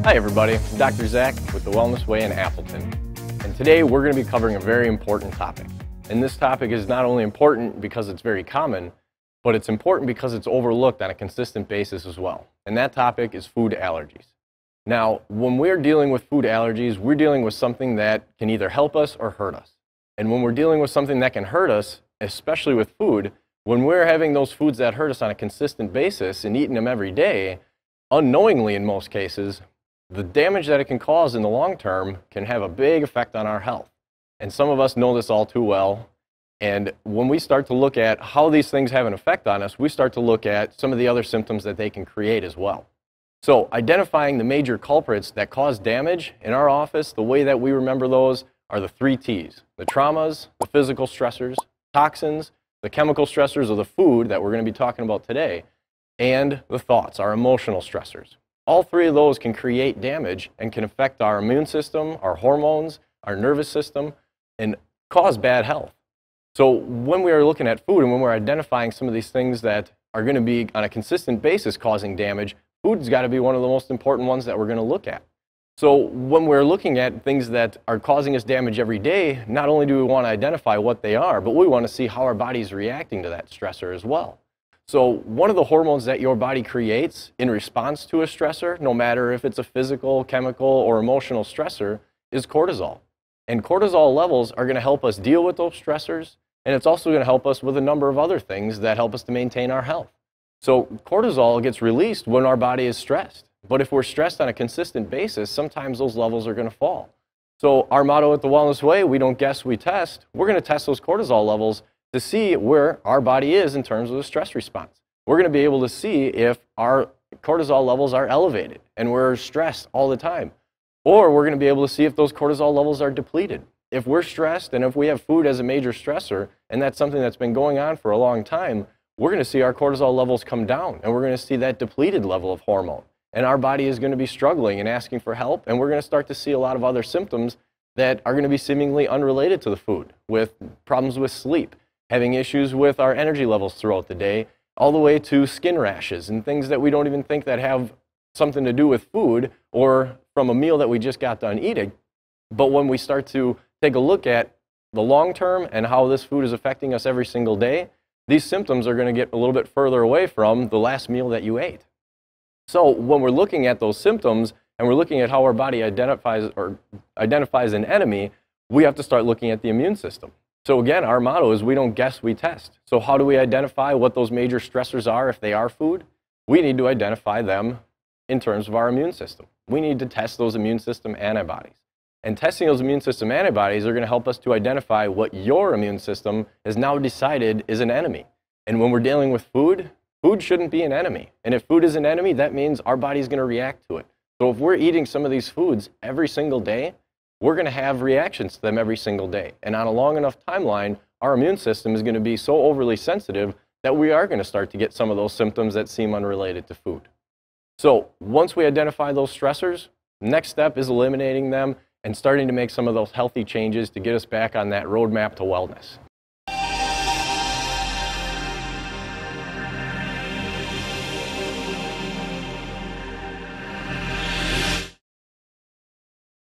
Hi everybody, I'm Dr. Zach with The Wellness Way in Appleton. And today we're going to be covering a very important topic. And this topic is not only important because it's very common, but it's important because it's overlooked on a consistent basis as well. And that topic is food allergies. Now, when we're dealing with food allergies, we're dealing with something that can either help us or hurt us. And when we're dealing with something that can hurt us, especially with food, when we're having those foods that hurt us on a consistent basis and eating them every day, unknowingly in most cases, the damage that it can cause in the long term can have a big effect on our health. And some of us know this all too well. And when we start to look at how these things have an effect on us, we start to look at some of the other symptoms that they can create as well. So identifying the major culprits that cause damage in our office, the way that we remember those are the 3 T's: the traumas, the physical stressors, toxins, the chemical stressors of the food that we're going to be talking about today, and the thoughts, our emotional stressors. All 3 of those can create damage and can affect our immune system, our hormones, our nervous system, and cause bad health. So when we are looking at food and when we're identifying some of these things that are going to be on a consistent basis causing damage, food's got to be one of the most important ones that we're going to look at. So when we're looking at things that are causing us damage every day, not only do we want to identify what they are, but we want to see how our body's reacting to that stressor as well. So one of the hormones that your body creates in response to a stressor, no matter if it's a physical, chemical, or emotional stressor, is cortisol. And cortisol levels are going to help us deal with those stressors, and it's also going to help us with a number of other things that help us to maintain our health. So cortisol gets released when our body is stressed. But if we're stressed on a consistent basis, sometimes those levels are going to fall. So our motto at The Wellness Way, we don't guess, we test. We're going to test those cortisol levels to see where our body is in terms of the stress response. We're going to be able to see if our cortisol levels are elevated and we're stressed all the time. Or we're going to be able to see if those cortisol levels are depleted. If we're stressed and if we have food as a major stressor, and that's something that's been going on for a long time, we're going to see our cortisol levels come down and we're going to see that depleted level of hormone. And our body is going to be struggling and asking for help, and we're going to start to see a lot of other symptoms that are going to be seemingly unrelated to the food, with problems with sleep, having issues with our energy levels throughout the day, all the way to skin rashes and things that we don't even think that have something to do with food or from a meal that we just got done eating. But when we start to take a look at the long term and how this food is affecting us every single day, these symptoms are going to get a little bit further away from the last meal that you ate. So when we're looking at those symptoms and we're looking at how our body identifies an enemy, we have to start looking at the immune system. So again, our motto is we don't guess, we test. So how do we identify what those major stressors are if they are food? We need to identify them in terms of our immune system. We need to test those immune system antibodies. And testing those immune system antibodies are going to help us to identify what your immune system has now decided is an enemy. And when we're dealing with food, food shouldn't be an enemy. And if food is an enemy, that means our body's going to react to it. So if we're eating some of these foods every single day, we're going to have reactions to them every single day. And on a long enough timeline, our immune system is going to be so overly sensitive that we are going to start to get some of those symptoms that seem unrelated to food. So once we identify those stressors, the next step is eliminating them and starting to make some of those healthy changes to get us back on that roadmap to wellness.